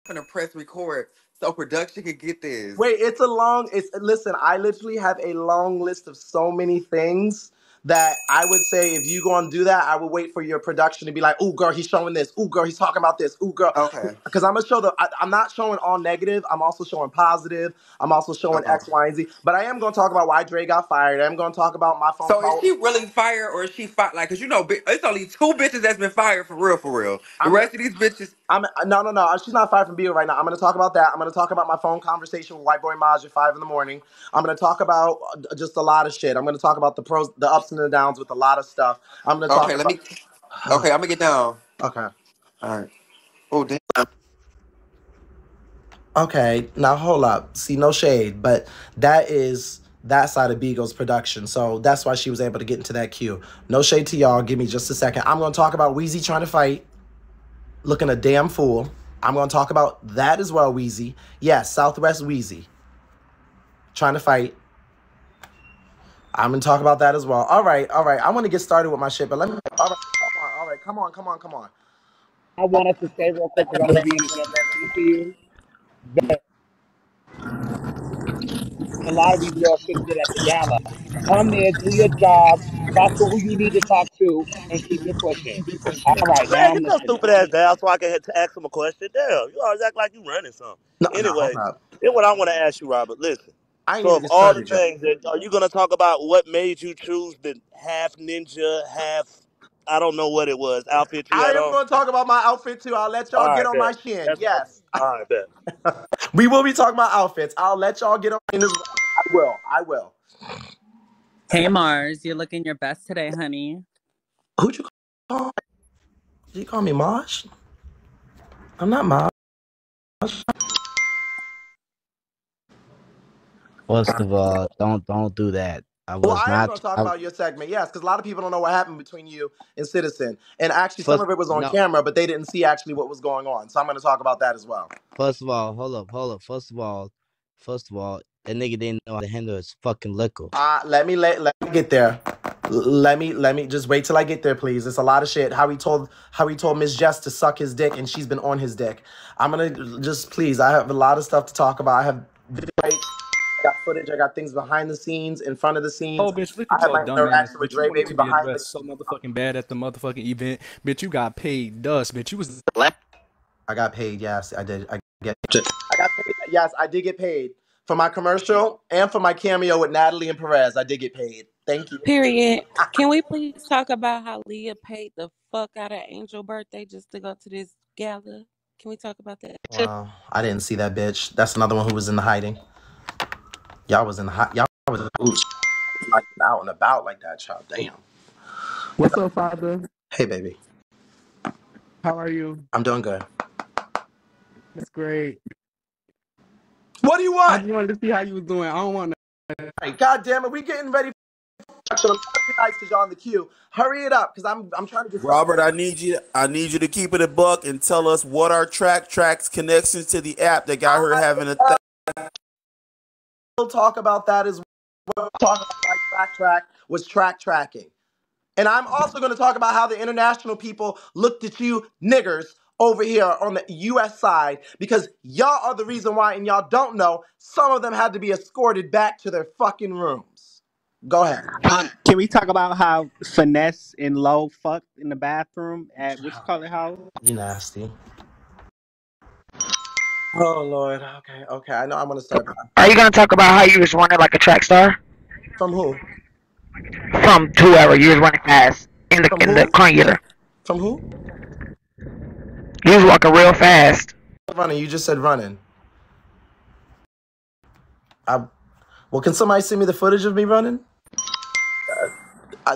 gonna press record so production can get this. Wait, listen, I literally have a long list of so many things that I would say if you gonna do that, I would wait for your production to be like, ooh, girl, he's showing this. Ooh, girl, he's talking about this. Ooh, girl. Okay. Because I'm gonna show I'm not showing all negative. I'm also showing positive. I'm also showing Okay. X, Y, and Z. But I am gonna talk about why Dre got fired. I'm gonna talk about my phone So is call. she really fired or is she fired? Like, cause it's only two bitches that's been fired for real, for real. The I'm rest of these bitches. no. She's not fired from Bigo right now. I'm gonna talk about that. I'm gonna talk about my phone conversation with White Boy Maj at 5 in the morning. I'm gonna talk about just a lot of shit. I'm gonna talk about the pros, the ups and the downs with a lot of stuff. I'm gonna talk Okay, about. Okay, I'm gonna get down. Okay. All right. Oh damn. Okay. Now hold up. See, no shade, but that side of Bigo's production. So that's why she was able to get into that queue. No shade to y'all. Give me just a second. I'm gonna talk about Weezy trying to fight, looking a damn fool. I'm gonna talk about that as well, Weezy. Yes, Southwest Weezy trying to fight. I'm gonna talk about that as well. All right. I want to get started with my shit, but let me. All right. Come on. I want us to say real quick because I'm gonna be interjecting to you that a lot of these girls should have did at the gala. Come there, do your job, talk to who you need to talk to, and keep it pushing. All right, now Man, I'm get your listening. stupid ass down so I can ask him a question. Damn, you always act like you running something. No, hold Anyway, up. then what I want to ask you, Robert, listen. I ain't So even of get all the started yet. things that are you gonna talk about what made you choose the half ninja, half I don't know what it was, outfit you I had am on? going to talk about my outfit too. I'll let All y'all get right, on my bet. shin. That's what I Yes, all right, bet. we will be talking about outfits. I'll let y'all get on in as well. I will. Hey Mars, you're looking your best today, honey. Who'd you call? Did you call me Mosh? I'm not Mosh. First of all, don't do that. I Well, was I am going not. to talk about your segment, yes, because a lot of people don't know what happened between you and Citizen. And actually, some First, of it was on no. camera, but they didn't see actually what was going on. So I'm going to talk about that as well. First of all, hold up. First of all, that nigga didn't know how to handle his fucking liquor. Let me get there. Let me just wait till I get there, please. It's a lot of shit. How he told Miss Jess to suck his dick, and she's been on his dick. I'm gonna just please. I have a lot of stuff to talk about. I have video, I got footage. I got things behind the scenes, in front of the scenes. Oh, bitch, look I at have your my dumb ass. interaction with Bitch, you Dre wanted Baby to be behind the addressed so scenes. motherfucking bad at the motherfucking event. Bitch, you got paid dust. Bitch, you was. I got paid. Yes, I did. I got paid. Yes, I did get paid for my commercial and for my cameo with Natalie and Perez. I did get paid. Thank you. Period. Can we please talk about how Leah paid the fuck out of Angel birthday just to go to this gala? Can we talk about that? Wow, I didn't see that bitch. That's another one who was in the hiding. Y'all was in the hot. Y'all was like out and about like that, child. Damn. What's up, Father? Hey, baby. How are you? I'm doing good. That's great. What do you I want? just wanted to see how you was doing. I don't want to. Hey, God damn it, we getting ready. So I'm trying to be nice because y'all in the queue. Hurry it up, because I'm trying to get started. Robert, I need you to keep it a buck and tell us what are tracks connections to the app that got her having a We'll talk about that as well. Talk about why track was tracking. And I'm also going to talk about how the international people looked at you niggers over here on the U.S. side because y'all are the reason why, and y'all don't know, some of them had to be escorted back to their fucking rooms. Go ahead. Can we talk about how Finesse and Low fucked in the bathroom at which color house? You nasty. Oh, Lord. Okay. I know I'm going to start. Are you gonna talk about how you was running like a track star From who? from whoever you was running fast in the From in the who? conjurer? From who? You was walking real fast. Running. You just said running. Well, can somebody send me the footage of me running?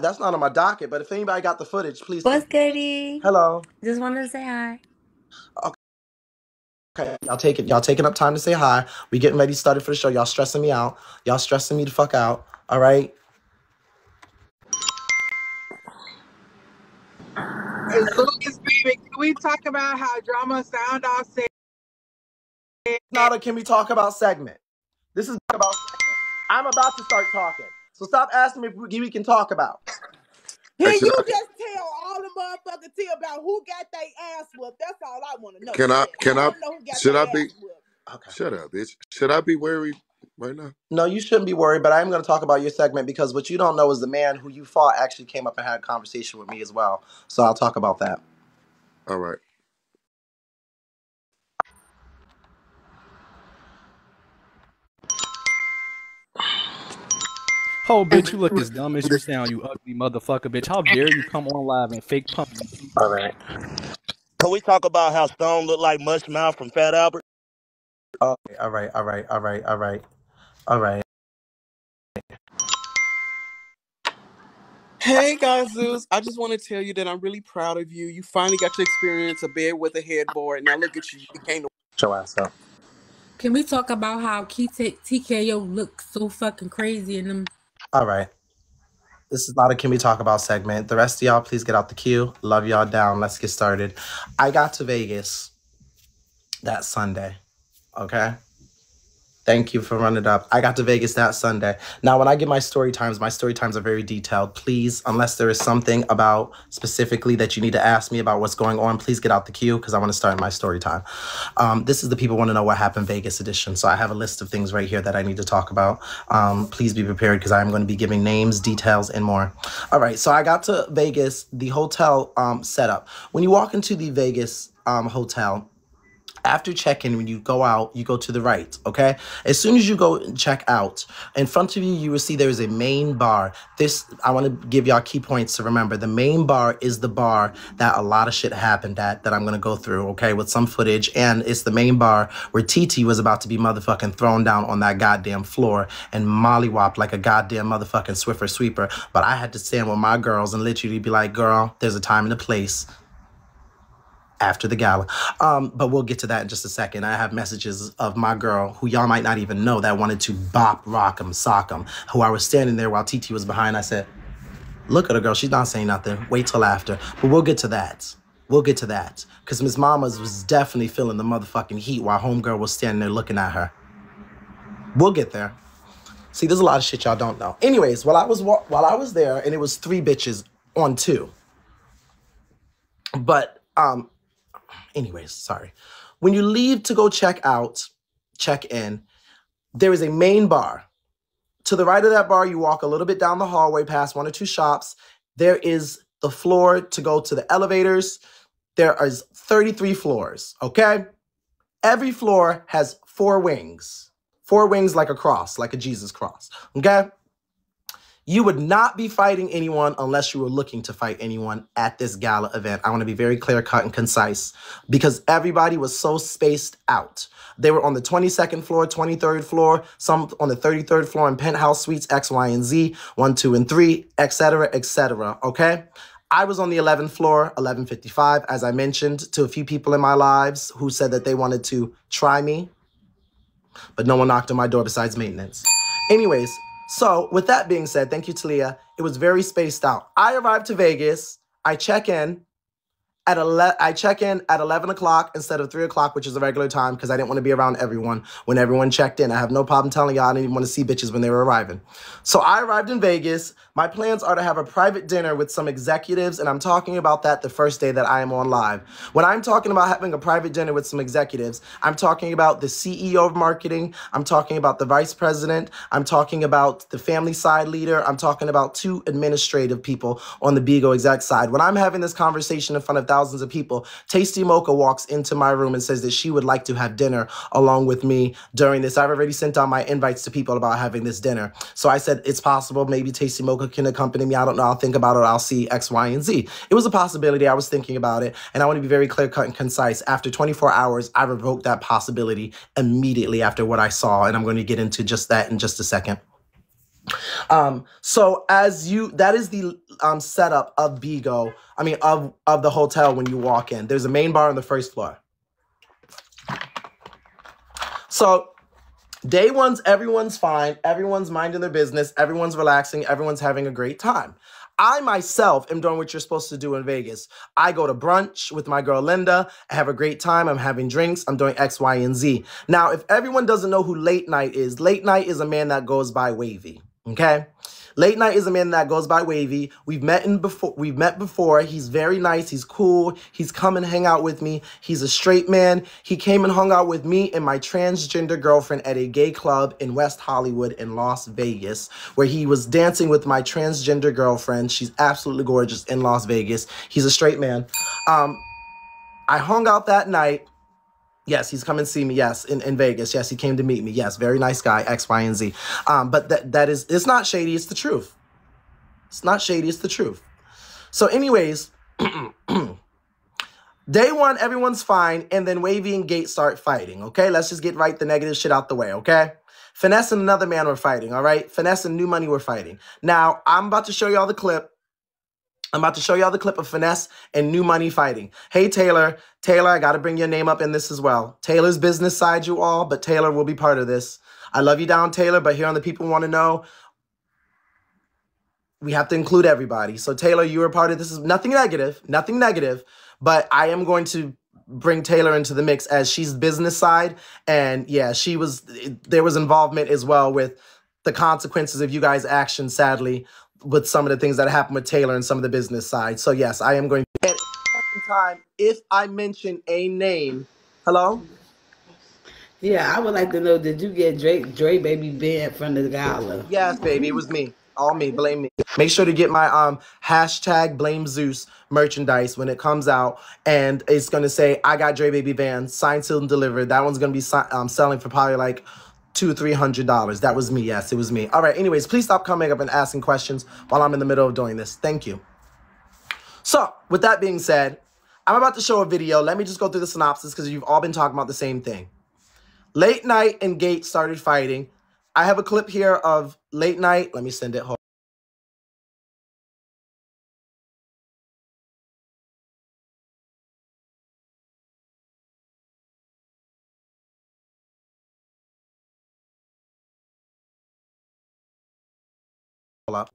That's not on my docket, but if anybody got the footage, please. What's goody? Hello. Just wanted to say hi. Okay, y'all taking up time to say hi. We getting ready started for the show. Y'all stressing me out. Y'all stressing me the fuck out. All right. As Lucas, baby, can we talk about how Drama Sound Off said? Nada, can we talk about segment? This is about segment. I'm about to start talking. So stop asking me if we can talk about. Hey, Can you I just tell all the motherfucking tea about who got their ass whooped. That's all I want to know. can I Shit, can I I want to know who got should I their be ass whooped. Okay. shut up, bitch. Should I be worried right now? No, you shouldn't be worried, but I am going to talk about your segment because what you don't know is the man who you fought actually came up and had a conversation with me as well. So I'll talk about that. All right. Oh, bitch, you look as dumb as you sound, you ugly motherfucker, bitch. How dare you come on live and fake pump me? All right. Can we talk about how Stone looked like Mush Mouth from Fat Albert? Okay. All right. All right. All right. All right. All right. Hey guys, Zeus. I just want to tell you that I'm really proud of you. You finally got to experience a bed with a headboard. Now look at you. You became the Shut your ass up. Can we talk about how TKO looks so fucking crazy in them? All right. This is not a Can We Talk About segment. The rest of y'all, please get out the queue. Love y'all down. Let's get started. I got to Vegas that Sunday. Okay. Thank you for running it up. I got to Vegas that Sunday. Now, when I give my story times are very detailed. Please, unless there is something about specifically that you need to ask me about what's going on, please get out the queue because I want to start my story time. This is the people want to know what happened Vegas edition. So I have a list of things right here that I need to talk about. Please be prepared because I'm going to be giving names, details, and more. All right. So I got to Vegas, the hotel setup. When you walk into the Vegas hotel, after check-in, when you go out, you go to the right, okay? As soon as you go and check out, in front of you, you will see there is a main bar. This, I want to give y'all key points to remember. The main bar is the bar that a lot of shit happened at that I'm going to go through, okay, with some footage. And it's the main bar where TT was about to be motherfucking thrown down on that goddamn floor and mollywopped like a goddamn motherfucking Swiffer sweeper. But I had to stand with my girls and literally be like, girl, there's a time and a place after the gala. But we'll get to that in just a second. I have messages of my girl, who y'all might not even know, that wanted to bop, rock 'em, sock 'em, who I was standing there while TT was behind. I said, look at her, girl. She's not saying nothing. Wait till after. But we'll get to that. We'll get to that. Because Miss Mamas was definitely feeling the motherfucking heat while homegirl was standing there looking at her. We'll get there. See, there's a lot of shit y'all don't know. Anyways, while I was there, and it was 3 bitches on 2. But, anyways, sorry. When you leave to go check in, there is a main bar. To the right of that bar, you walk a little bit down the hallway past 1 or 2 shops. There is the floor to go to the elevators. There is 33 floors, okay? Every floor has 4 wings. 4 wings like a cross, like a Jesus cross, okay? You would not be fighting anyone unless you were looking to fight anyone at this gala event. I want to be very clear, cut, and concise because everybody was so spaced out. They were on the 22nd floor, 23rd floor, some on the 33rd floor in penthouse suites, X, Y, and Z, 1, 2, and 3, etc., okay? I was on the 11th floor, 1155, as I mentioned to a few people in my lives who said that they wanted to try me, but no one knocked on my door besides maintenance. Anyways, so with that being said, thank you, Talia. It was very spaced out. I arrived to Vegas. I check in at 11 o'clock instead of 3 o'clock, which is the regular time because I didn't want to be around everyone when everyone checked in. I have no problem telling y'all I didn't even want to see bitches when they were arriving. So I arrived in Vegas. My plans are to have a private dinner with some executives, and I'm talking about that the first day that I am on live. When I'm talking about having a private dinner with some executives, I'm talking about the CEO of marketing. I'm talking about the vice president. I'm talking about the family side leader. I'm talking about 2 administrative people on the Bigo exec side. When I'm having this conversation in front of thousands of people, Tasty Mocha walks into my room and says that she would like to have dinner along with me during this. I've already sent out my invites to people about having this dinner. So I said, it's possible. Maybe Tasty Mocha can accompany me. I don't know. I'll think about it. I'll see X, Y, and Z. It was a possibility. I was thinking about it. And I want to be very clear, cut, and concise. After 24 hours, I revoked that possibility immediately after what I saw. And I'm going to get into just that in just a second. So that is the setup of Bigo. I mean, of the hotel when you walk in. There's a main bar on the first floor. So day one's, everyone's fine. Everyone's minding their business. Everyone's relaxing. Everyone's having a great time. I myself am doing what you're supposed to do in Vegas. I go to brunch with my girl Linda. I have a great time. I'm having drinks. I'm doing X, Y, and Z. Now, if everyone doesn't know who Late Night is a man that goes by Wavy. Okay? Late Night is a man that goes by Wavy. We've met before. He's very nice. He's cool. He's come and hang out with me. He's a straight man. He came and hung out with me and my transgender girlfriend at a gay club in West Hollywood in Las Vegas, where he was dancing with my transgender girlfriend. She's absolutely gorgeous in Las Vegas. He's a straight man. I hung out that night. Yes, he's come and see me. Yes, in Vegas. Yes, he came to meet me. Yes, very nice guy, X, Y, and Z. But it's not shady. It's the truth. It's not shady. It's the truth. So anyways, day one, everyone's fine. And then Wavy and Gate start fighting. Okay, let's just get the negative shit out the way. Okay. Finesse and another man were fighting. All right. Finesse and New Money were fighting. Now, I'm about to show y'all the clip. I'm about to show y'all the clip of Finesse and New Money fighting. Hey, Taylor. Taylor, I got to bring your name up in this as well. Taylor's business side, you all, but Taylor will be part of this. I love you down, Taylor, but here on the People Want to Know, we have to include everybody. So, Taylor, you are part of this. Is nothing negative, but I am going to bring Taylor into the mix as she's business side. And, yeah, there was involvement as well with the consequences of you guys' actions, sadly, with some of the things that happened with Taylor and some of the business side. So, yes, I am going to... At any time, if I mention a name... Hello? Yeah, I would like to know, did you get Dre Baby banned from the gala? Yes, baby, it was me. All me, blame me. Make sure to get my hashtag Blame Zeus merchandise when it comes out, and it's gonna say I got Dre Baby banned, signed, sealed, and delivered. That one's gonna be selling for probably like $200-300. That was me. Yes, it was me. All right. Anyways, please stop coming up and asking questions while I'm in the middle of doing this. Thank you. So, with that being said, I'm about to show a video. Let me just go through the synopsis because you've all been talking about the same thing. Late Night and Gate started fighting. I have a clip here of Late Night. Let me send it. Hold up.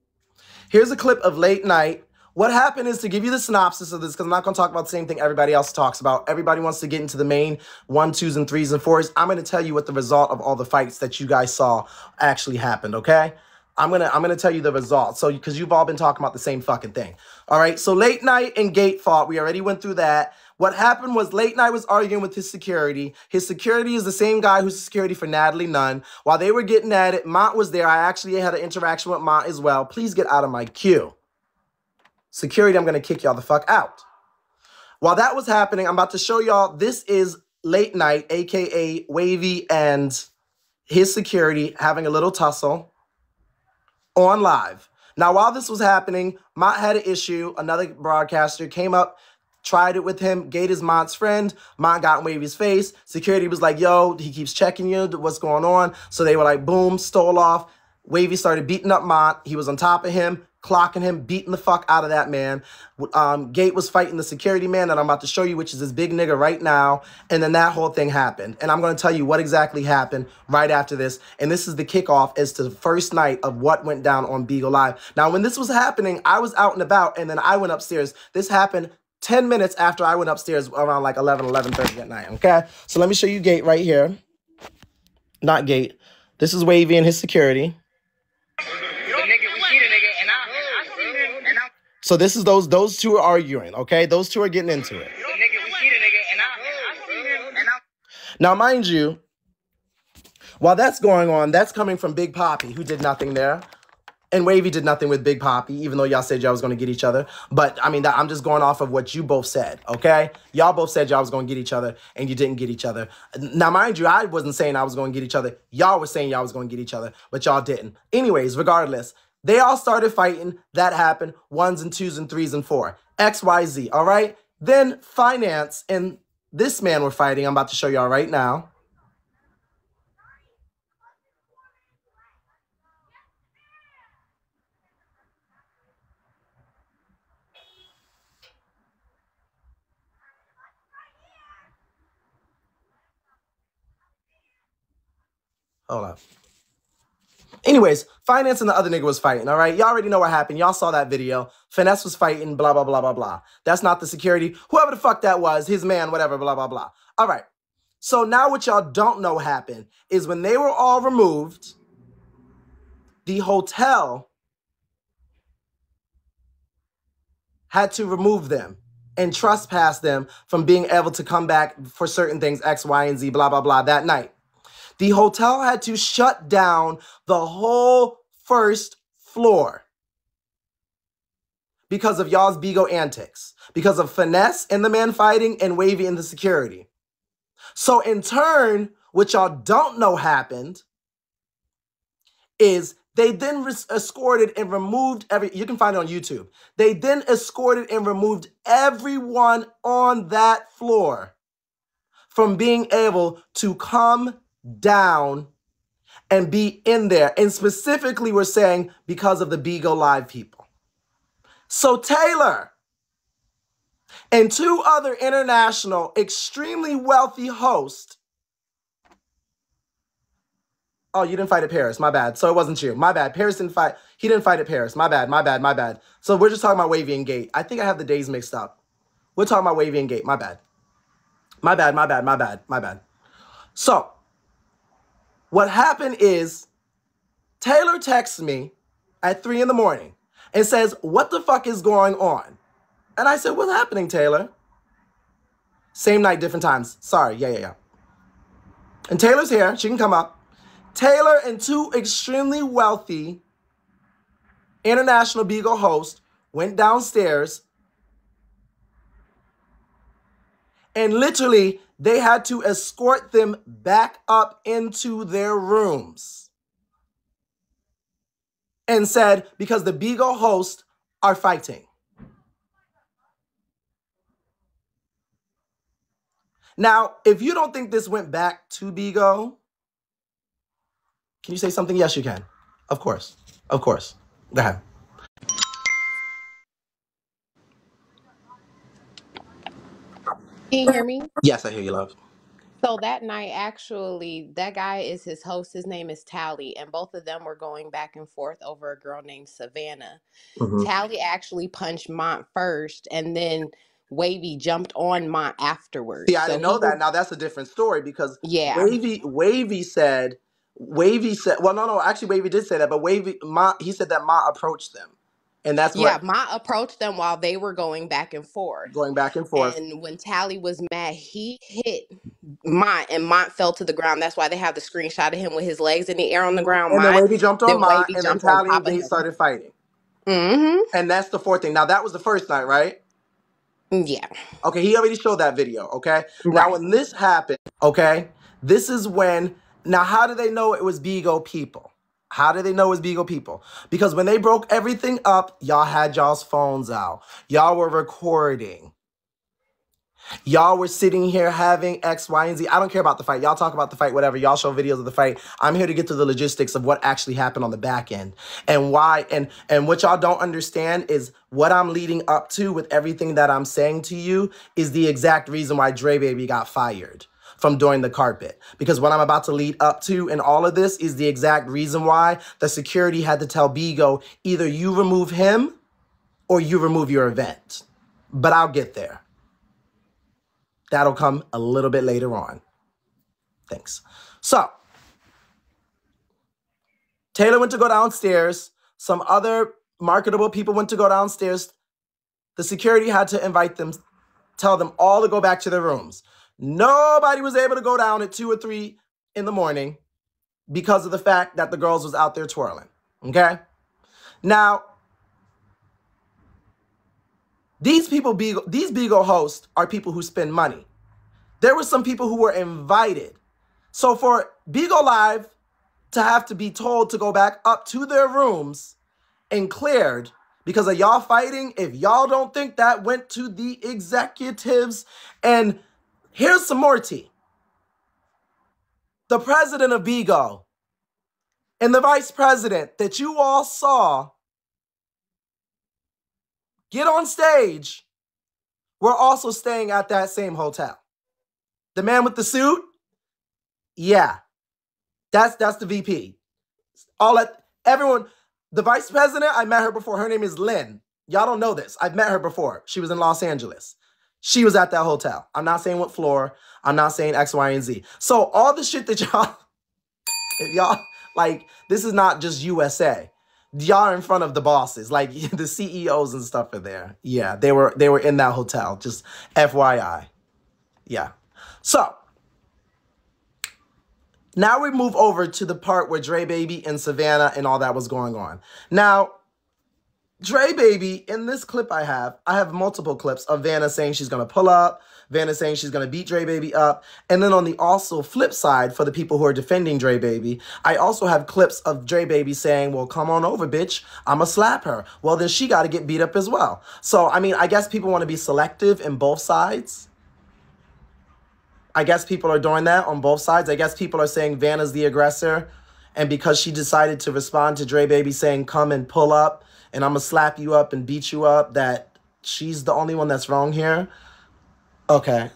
Here's a clip of Late Night. What happened is, to give you the synopsis of this, because I'm not going to talk about the same thing everybody else talks about. Everybody wants to get into the main 1, 2s, and 3s and 4s. I'm going to tell you what the result of all the fights that you guys saw actually happened, okay? I'm gonna tell you the results, so because you've all been talking about the same fucking thing. All right, so Late Night and Gate fought. We already went through that. What happened was Late Night was arguing with his security. His security is the same guy who's security for Natalie Nunn. While they were getting at it, Mont was there. I actually had an interaction with Mont as well. Please get out of my queue. Security, I'm gonna kick y'all the fuck out. While that was happening, I'm about to show y'all, this is Late Night, aka Wavy, and his security having a little tussle on live. Now, while this was happening, Mont had an issue. Another broadcaster came up, tried it with him. Gate is Mont's friend. Mont got in Wavy's face. Security was like, yo, he keeps checking you. What's going on? So they were like, boom, stole off. Wavy started beating up Mont. He was on top of him, clocking him, beating the fuck out of that man. Gate was fighting the security man that I'm about to show you, which is this big nigga right now. And then that whole thing happened. And I'm going to tell you what exactly happened right after this. And this is the kickoff as to the first night of what went down on Bigo Live. Now, when this was happening, I was out and about, and then I went upstairs. This happened 10 minutes after I went upstairs around like 11:30 at night, okay? So let me show you Gate right here. Not Gate. This is Wavy and his security. So this is those two are arguing, okay? Those two are getting into it. Now, mind you, while that's going on, that's coming from Big Poppy, who did nothing there. And Wavy did nothing with Big Poppy, even though y'all said y'all was going to get each other. But, I mean, I'm just going off of what you both said, okay? Y'all both said y'all was going to get each other, and you didn't get each other. Now, mind you, I wasn't saying I was going to get each other. Y'all were saying y'all was going to get each other, but y'all didn't. Anyways, regardless, they all started fighting. That happened. 1s and 2s and 3s and 4. XYZ, all right? Then Finance and this man were fighting. I'm about to show y'all right now. Hold up. Anyways, Finance and the other nigga was fighting, all right? Y'all already know what happened. Y'all saw that video. Finesse was fighting, blah, blah, blah, blah, blah. That's not the security. Whoever the fuck that was, his man, whatever, blah, blah, blah. All right. So now what y'all don't know happened is when they were all removed, the hotel had to remove them and trespass them from being able to come back for certain things, X, Y, and Z, blah, blah, blah, that night. The hotel had to shut down the whole first floor because of y'all's Bigo antics, because of Finesse and the man fighting and Wavy and the security. So in turn, what y'all don't know happened is they then escorted and removed you can find it on YouTube. They then escorted and removed everyone on that floor from being able to come down and be in there. And specifically, we're saying because of the Bigo Live people. So Taylor and two other international, extremely wealthy hosts. Oh, you didn't fight at Paris. My bad. So it wasn't you. My bad. Paris didn't fight. He didn't fight at Paris. My bad. My bad. My bad. So we're just talking about Wavy and Gate. I think I have the days mixed up. We're talking about Wavy and Gate. My bad. My bad. My bad. My bad. My bad. So what happened is Taylor texts me at 3 in the morning and says, what the fuck is going on? And I said, what's happening, Taylor? Same night, different times. Sorry. Yeah. And Taylor's here. She can come up. Taylor and two extremely wealthy international Bigo hosts went downstairs and literally they had to escort them back up into their rooms and said, because the Bigo hosts are fighting. Now, if you don't think this went back to Bigo, can you say something? Yes, you can. Of course. Of course. Go ahead. Can you hear me? Yes, I hear you, love. So that night, actually, that guy is his host. His name is Tally, and both of them were going back and forth over a girl named Savannah. Mm-hmm. Tally actually punched Mont first, and then Wavy jumped on Mont afterwards. See, I So didn't he know was, that. Now that's a different story because yeah, Wavy said, well, no, actually Wavy did say that, but he said that Ma approached them. And that's yeah. what, Mont approached them while they were going back and forth. going back and forth. And when Tally was mad, he hit Mont, and Mont fell to the ground. That's why they have the screenshot of him with his legs in the air on the ground. And then Wavy jumped on Then Ma, Wavy and then jumped on Tally and top of Gate him. started fighting. Mm-hmm. And that's the fourth thing. Now that was the first night, right? Yeah. Okay, he already showed that video, okay? Now Right. when this happened, okay, this is when, now how do they know it was Bigo people? How did they know it was Bigo people? Because when they broke everything up, y'all had y'all's phones out. Y'all were recording. Y'all were sitting here having X, Y, and Z. I don't care about the fight. Y'all talk about the fight, whatever. Y'all show videos of the fight. I'm here to get to the logistics of what actually happened on the back end and why. And what y'all don't understand is what I'm leading up to with everything that I'm saying to you is the exact reason why Dre Baby got fired from doing the carpet. Because what I'm about to lead up to in all of this is the exact reason why the security had to tell Bigo, either you remove him or you remove your event. But I'll get there. That'll come a little bit later on. Thanks. So, Taylor went to go downstairs. Some other marketable people went to go downstairs. The security had to invite them, tell them all to go back to their rooms. Nobody was able to go down at 2 or 3 in the morning because of the fact that the girls was out there twirling. Okay? Now, these Bigo hosts are people who spend money. There were some people who were invited. So for Bigo Live to have to be told to go back up to their rooms and cleared because of y'all fighting, if y'all don't think that went to the executives, and here's some more tea. The president of Bigo and the vice president that you all saw get on stage were also staying at that same hotel. The man with the suit, yeah, that's the VP. Everyone, the vice president, I met her before. Her name is Lynn. Y'all don't know this. I've met her before. She was in Los Angeles. She was at that hotel. I'm not saying what floor. I'm not saying X, Y, and Z. So all the shit that y'all, like, this is not just USA. Y'all are in front of the bosses, like the CEOs and stuff are there. Yeah, they were in that hotel. Just FYI. Yeah. So now we move over to the part where Dre Baby and Savannah and all that was going on. Now, Dre Baby, in this clip I have multiple clips of Vanna saying she's going to pull up, Vanna saying she's going to beat Dre Baby up, and then on the also flip side, for the people who are defending Dre Baby, I also have clips of Dre Baby saying, well, come on over, bitch, I'ma slap her. Well, then she got to get beat up as well. So, I mean, I guess people want to be selective in both sides. I guess people are doing that on both sides. I guess people are saying Vanna's the aggressor, and because she decided to respond to Dre Baby saying, come and pull up, and I'm going to slap you up and beat you up, that she's the only one that's wrong here. Okay,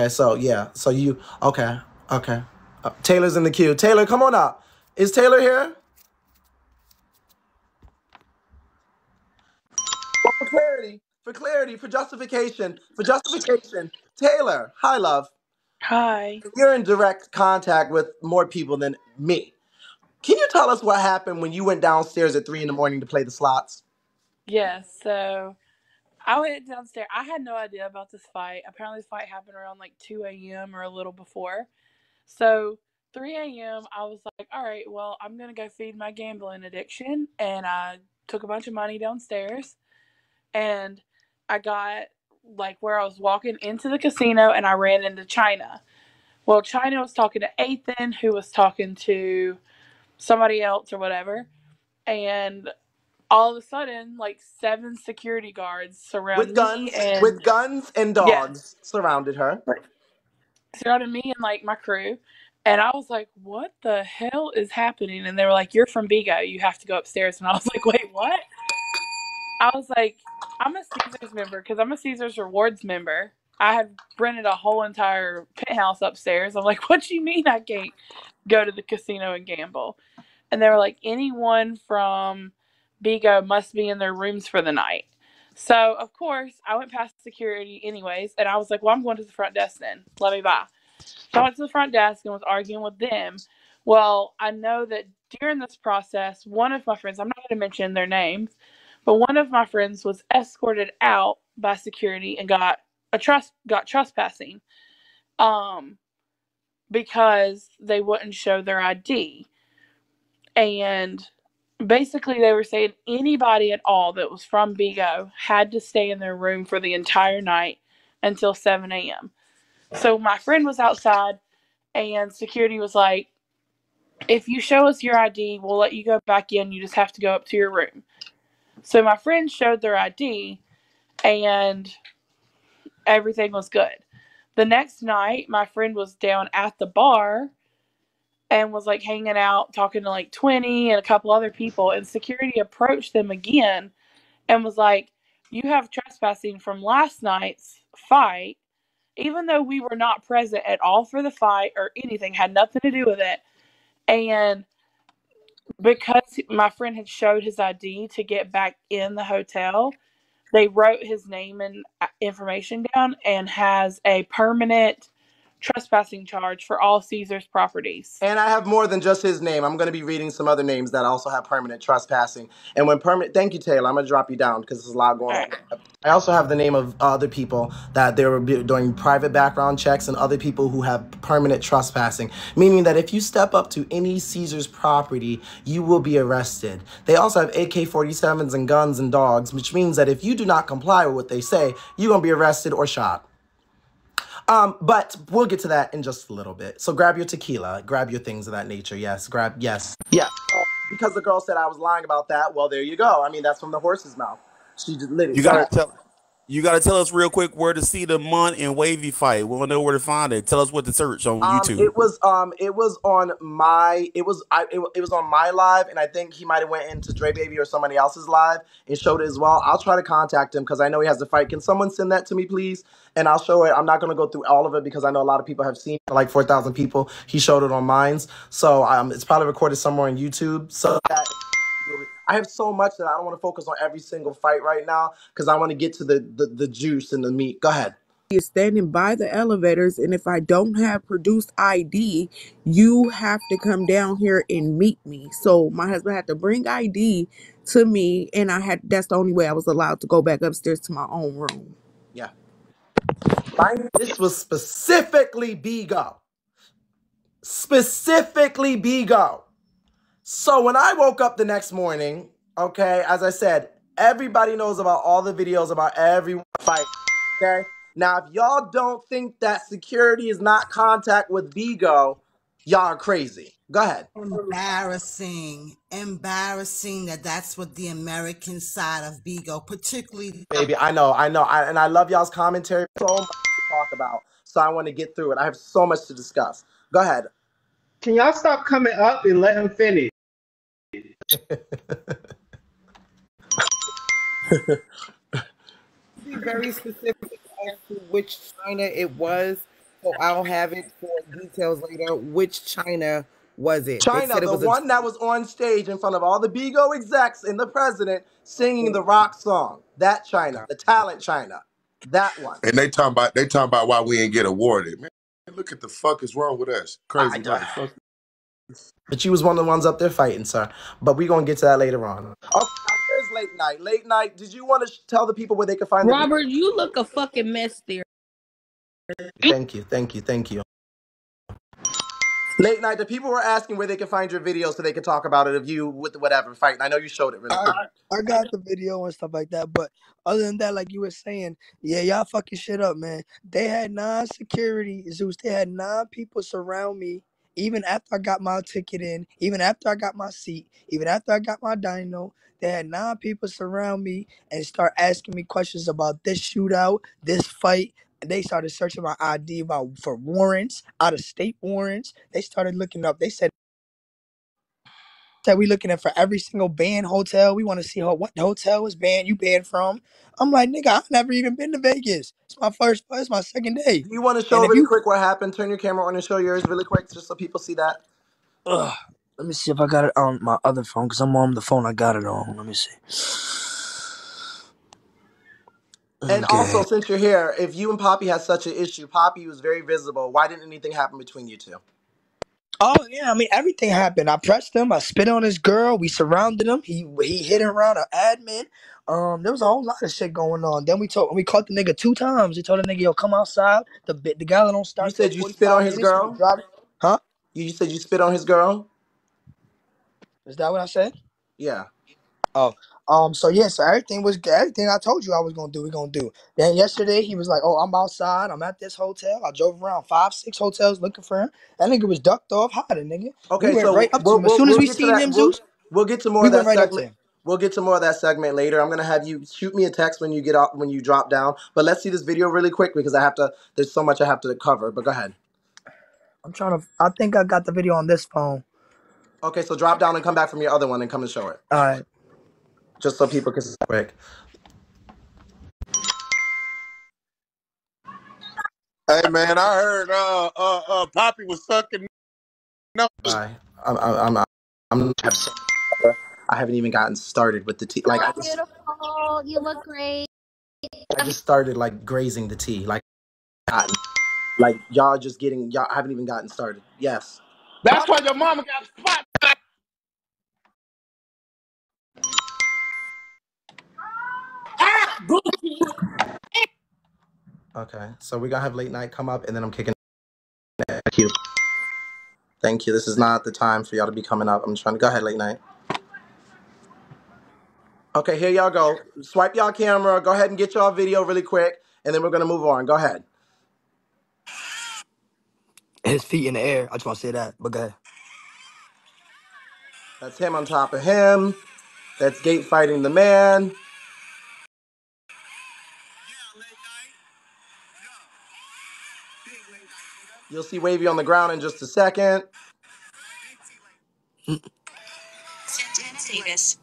so yeah. So you, okay. Taylor's in the queue. Taylor, come on up. Is Taylor here? Well, for clarity, for justification. Taylor, hi, love. Hi. You're in direct contact with more people than me. Can you tell us what happened when you went downstairs at 3 a.m. to play the slots? Yes, so I went downstairs. I had no idea about this fight. Apparently, this fight happened around like 2 a.m. or a little before. So 3 a.m., I was like, all right, well, I'm going to go feed my gambling addiction. And I took a bunch of money downstairs. And I got like where I was walking into the casino and I ran into China. Well, China was talking to Ethan, who was talking to somebody else or whatever. And all of a sudden, like 7 security guards surround me and with guns and dogs surrounded her. Surrounded me and like my crew. And I was like, what the hell is happening? And they were like, you're from Bigo. You have to go upstairs. And I was like, wait, what? I was like, I'm a Caesars member because I'm a Caesars Rewards member. I had rented a whole entire penthouse upstairs. I'm like, what do you mean I can't go to the casino and gamble? And they were like, anyone from Bigo must be in their rooms for the night. So, of course, I went past security anyways, and I was like, well, I'm going to the front desk then. Let me by. So I went to the front desk and was arguing with them. Well, I know that during this process, one of my friends, I'm not going to mention their names, but one of my friends was escorted out by security and got trespassing because they wouldn't show their ID. And basically they were saying anybody at all that was from Bigo had to stay in their room for the entire night until 7 a.m. So my friend was outside and security was like, if you show us your ID, we'll let you go back in. You just have to go up to your room. So my friend showed their ID and everything was good. The next night, my friend was down at the bar and was like hanging out, talking to like 20 and a couple other people. And security approached them again and was like, you have trespassing from last night's fight, even though we were not present at all for the fight or anything, had nothing to do with it. And because my friend had showed his ID to get back in the hotel, they wrote his name and information down and has a permanent trespassing charge for all Caesars properties. And I have more than just his name. I'm going to be reading some other names that also have permanent trespassing. And when thank you, Taylor. I'm going to drop you down because there's a lot going on. I also have the name of other people that they were doing private background checks and other people who have permanent trespassing, meaning that if you step up to any Caesars property, you will be arrested. They also have AK-47s and guns and dogs, which means that if you do not comply with what they say, you're going to be arrested or shot. But we'll get to that in just a little bit. So grab your tequila, grab your things of that nature. Yes, yes. Because the girl said I was lying about that. Well, there you go. I mean, that's from the horse's mouth. She just lit it. You gotta tell us real quick where to see the Mun and Wavy fight. We wanna know where to find it. Tell us what to search on YouTube. It was on my it was on my live, and I think he might have went into Dre Baby or somebody else's live and showed it as well. I'll try to contact him because I know he has the fight. Can someone send that to me, please? And I'll show it. I'm not gonna go through all of it because I know a lot of people have seen it, like 4,000 people. He showed it on Mines, so it's probably recorded somewhere on YouTube. So that I have so much that I don't want to focus on every single fight right now because I want to get to the juice and the meat. Go ahead. is standing by the elevators, and if I don't have produced ID, you have to come down here and meet me. So my husband had to bring ID to me, and that's the only way I was allowed to go back upstairs to my own room. Yeah. This was specifically Bigo. Specifically Bigo. So when I woke up the next morning, okay, as I said, everybody knows about all the videos about every fight, okay? Now, if y'all don't think that security is not contact with Bigo, y'all are crazy. Go ahead. Embarrassing that that's what the American side of Bigo, particularly. Baby, I know, and I love y'all's commentary. So much to talk about, so I want to get through it. I have so much to discuss. Go ahead. Can y'all stop coming up and let him finish? Be very specific as to which China it was, so I'll have it for details later. Which China was it? They China, said it the was a. one that was on stage in front of all the Bigo execs and the president singing the rock song. That China, the talent China. That one. And they talking about why we ain't get awarded. Man, look at the fuck is wrong with us. Crazy motherfucker. But you was one of the ones up there fighting, sir. But we're going to get to that later on. Okay, now here's Late Night. Late Night, did you want to tell the people where they can find Robert, you look a fucking mess there. Thank you. Late Night, the people were asking where they can find your video so they can talk about it of you with whatever fighting. I know you showed it really quick. I got the video and stuff like that, but other than that, like you were saying, yeah, y'all fucking shit up, man. They had 9 security, Zeus. They had 9 people surround me, even after I got my ticket in, even after I got my seat, even after I got my dyno. They had 9 people surround me and start asking me questions about this shootout, this fight. And they started searching my ID for warrants, out of state warrants. They started looking up. They said we looking at for every single banned hotel. We want to see what hotel was banned. You banned from? I'm like, nigga, I've never even been to Vegas. It's my second day. Do you want to show And if really you, quick what happened? Turn your camera on and show yours really quick just so people see that. let me see if I got it on my other phone because I'm on the phone I got it on. Let me see. And also, since you're here, if you and Poppy had such an issue, Poppy was very visible. Why didn't anything happen between you two? Oh yeah, I mean everything happened. I pressed him. I spit on his girl. We surrounded him. He hit around an admin. There was a whole lot of shit going on. Then we caught the nigga 2 times. We told the nigga, yo, come outside. The gala don't start. You said you spit on his girl? Huh? You said you spit on his girl? Is that what I said? Yeah. Oh, so everything I told you I was gonna do, we gonna do. Then yesterday he was like, "Oh, I'm outside. I'm at this hotel. I drove around 5, 6 hotels looking for him. That nigga was ducked off hiding, nigga. We Okay, went so right up to him as soon as we get to seen that. him, Zeus. We'll get to more We of that went right up to segment. him. We'll get to more of that segment later. I'm gonna have you shoot me a text when you get off, when you drop down. But let's see this video really quick because I have to. There's so much I have to cover. But go ahead. I think I got the video on this phone. Okay, so drop down and come back from your other one and come and show it. All right. Just so people can see quick. Hey man, I heard Poppy was sucking. No. Bye. I haven't even gotten started with the tea. Like Beautiful. You look great. I just started like grazing the tea. Like y'all just getting y'all. I haven't even gotten started. Yes. That's why your mama got spot. Okay, so we're gonna have Late Night come up, and then I'm kicking. Thank you. Thank you. This is not the time for y'all to be coming up. I'm trying to go ahead, Late Night. Okay, here y'all go. Swipe y'all camera. Go ahead and get y'all video really quick, and then we're gonna move on. Go ahead. His feet in the air. I just want to say that. But go ahead. That's him on top of him. That's Gate fighting the man. You'll see Wavy on the ground in just a second. Santana Davis.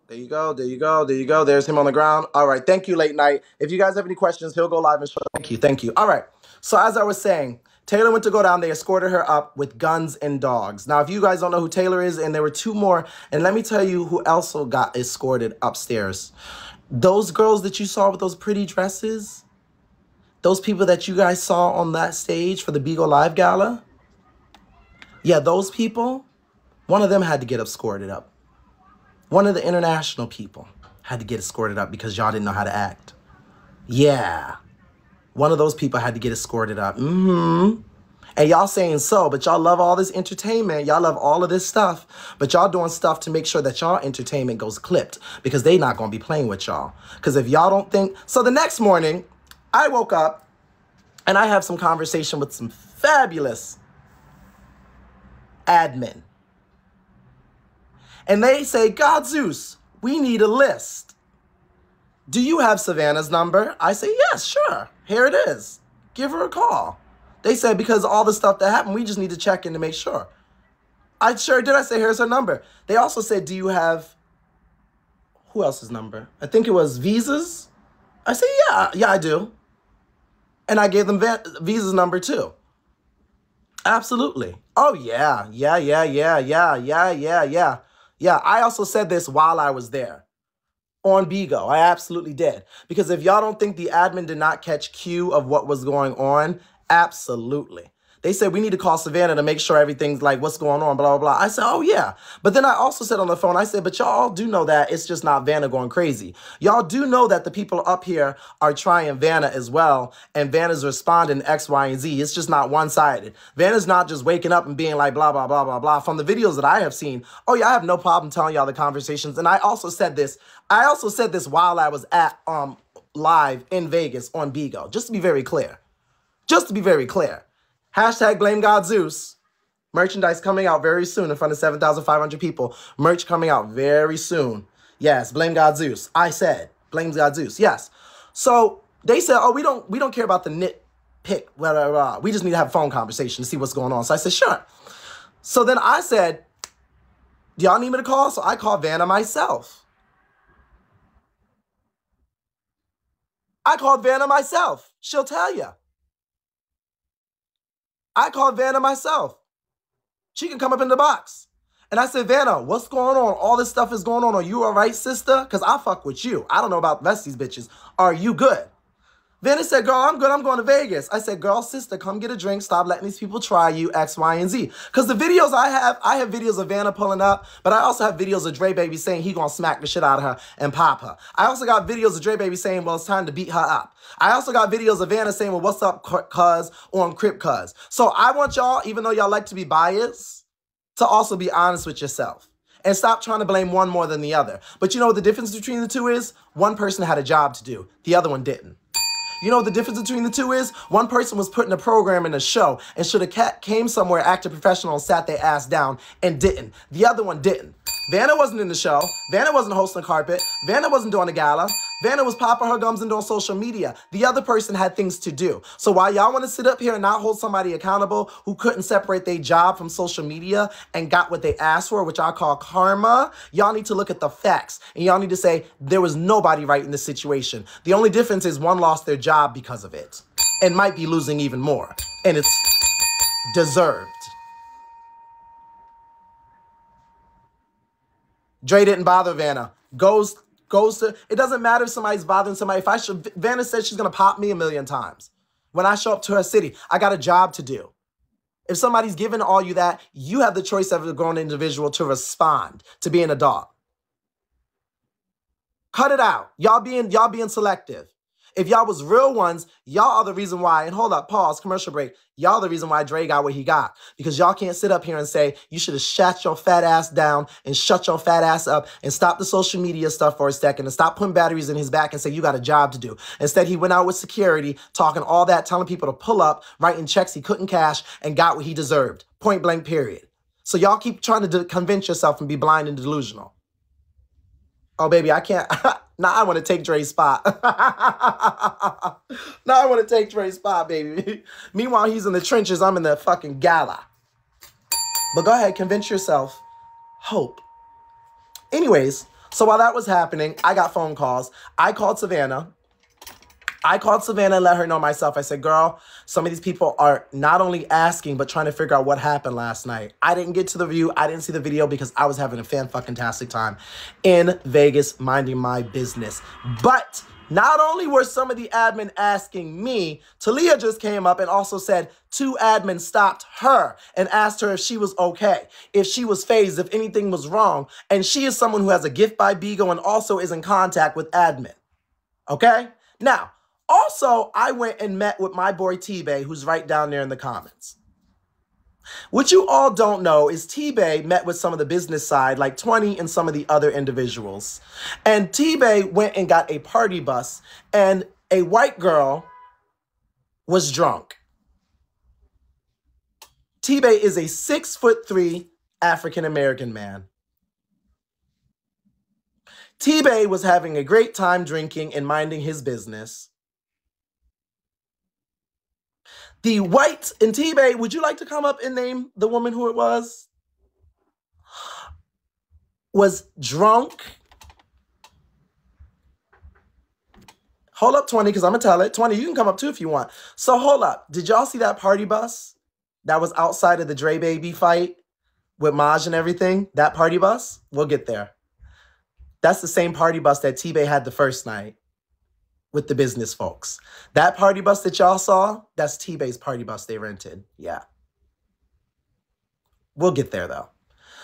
There you go. There you go. There you go. There's him on the ground. All right. Thank you, Late Night. If you guys have any questions, he'll go live and show. Thank you. Thank you. All right. So as I was saying, Taylor went to go down. They escorted her up with guns and dogs. Now, if you guys don't know who Taylor is, and there were two more, and let me tell you who also got escorted upstairs. Those girls that you saw with those pretty dresses, those people that you guys saw on that stage for the Bigo Live Gala, yeah, those people, one of them had to get escorted up. One of the international people had to get escorted up because y'all didn't know how to act. Yeah. One of those people had to get escorted up. And y'all saying so, but y'all love all this entertainment. Y'all love all of this stuff, but y'all doing stuff to make sure that y'all entertainment goes clipped because they not going to be playing with y'all. Because if y'all don't think... So the next morning, I woke up and I have some conversation with some fabulous admin. And they say, God, Zeus, we need a list. Do you have Savannah's number? I say, yes, sure. Here it is. Give her a call. They said, because all the stuff that happened, we just need to check in to make sure. I sure did. I say, here's her number. They also said, do you have, who else's number? I think it was Visa's. I say, yeah, I do. And I gave them Visa's number too. Absolutely. Oh, yeah. Yeah. I also said this while I was there on Bigo. I absolutely did. Because if y'all don't think the admin did not catch cue of what was going on, absolutely. They said, we need to call Savannah to make sure everything's like, what's going on, blah, blah, blah. I said, oh, yeah. But then I also said on the phone, I said, but y'all do know that it's just not Vanna going crazy. Y'all do know that the people up here are trying Vanna as well, and Vanna's responding X, Y, and Z. It's just not one-sided. Vanna's not just waking up and being like, blah, blah, blah, blah, blah. From the videos that I have seen, oh, yeah, I have no problem telling y'all the conversations. And I also said this while I was at live in Vegas on Bigo, just to be very clear. Just to be very clear. Hashtag blame God Zeus. Merchandise coming out very soon in front of 7,500 people. Merch coming out very soon. Yes, blame God Zeus. I said, blame God Zeus. Yes. So they said, oh, we don't care about the nitpick. Blah, blah, blah. We just need to have a phone conversation to see what's going on. So I said, sure. So then I said, do y'all need me to call? So I called Vanna myself. She'll tell you. I called Vanna myself. She can come up in the box. And I said, Vanna, what's going on? All this stuff is going on. Are you all right, sister? Because I fuck with you. I don't know about the rest of these bitches. Are you good? Vanna said, girl, I'm good. I'm going to Vegas. I said, girl, sister, come get a drink. Stop letting these people try you, X, Y, and Z. Because the videos I have videos of Vanna pulling up, but I also have videos of Dre Baby saying he going to smack the shit out of her and pop her. I also got videos of Dre Baby saying, well, it's time to beat her up. I also got videos of Vanna saying, well, what's up, cuz, on Crip cuz. So I want y'all, even though y'all like to be biased, to also be honest with yourself. And stop trying to blame one more than the other. But you know what the difference between the two is? One person had a job to do. The other one didn't. You know what the difference between the two is? One person was putting a program in a show and should have came somewhere, acted professional, and sat their ass down and didn't. The other one didn't. Vanna wasn't in the show. Vanna wasn't hosting the carpet. Vanna wasn't doing the gala. Vanna was popping her gums and doing social media. The other person had things to do. So while y'all want to sit up here and not hold somebody accountable who couldn't separate their job from social media and got what they asked for, which I call karma, y'all need to look at the facts. And y'all need to say, there was nobody right in this situation. The only difference is one lost their job because of it and might be losing even more. And it's deserved. Dre didn't bother Vanna. Goes to, it doesn't matter if somebody's bothering somebody. Vanna said she's going to pop me 1,000,000 times. When I show up to her city, I got a job to do. If somebody's giving all you that, you have the choice as a grown individual to respond to being a dog. Cut it out. Y'all being selective. If y'all was real ones, y'all are the reason why, and hold up, pause, commercial break. Y'all the reason why Dre got what he got. Because y'all can't sit up here and say, you should have shat your fat ass down and shut your fat ass up and stop the social media stuff for a second and stop putting batteries in his back and say, you got a job to do. Instead, he went out with security, talking all that, telling people to pull up, writing checks he couldn't cash, and got what he deserved. Point blank, period. So y'all keep trying to convince yourself and be blind and delusional. Oh, baby, I can't. Now I want to take Dre's spot. Now I want to take Dre's spot, baby. Meanwhile, he's in the trenches. I'm in the fucking gala. But go ahead, convince yourself. Hope. Anyways, so while that was happening, I got phone calls. I called Savannah. I called Savannah and let her know myself. I said, girl, some of these people are not only asking, but trying to figure out what happened last night. I didn't get to the view. I didn't see the video because I was having a fan-fucking-tastic time in Vegas minding my business. But not only were some of the admin asking me, Talia just came up and also said 2 admins stopped her and asked her if she was okay, if she was phased, if anything was wrong. And she is someone who has a gift by Bigo and also is in contact with admin. Okay? Now, also, I went and met with my boy T-Bay, who's right down there in the comments. What you all don't know is T-Bay met with some of the business side, like 20 and some of the other individuals. And T-Bay went and got a party bus, and a white girl was drunk. T-Bay is a 6'3" African-American man. T-Bay was having a great time drinking and minding his business. The white, and T-Bay, would you like to come up and name the woman who it was drunk. Hold up, 20, because I'm going to tell it. 20, you can come up too if you want. So hold up. Did y'all see that party bus that was outside of the Dre Baby fight with Maj and everything? That party bus? We'll get there. That's the same party bus that T-Bay had the first night with the business folks. That party bus that y'all saw, that's T-Bay's party bus they rented. Yeah. We'll get there, though.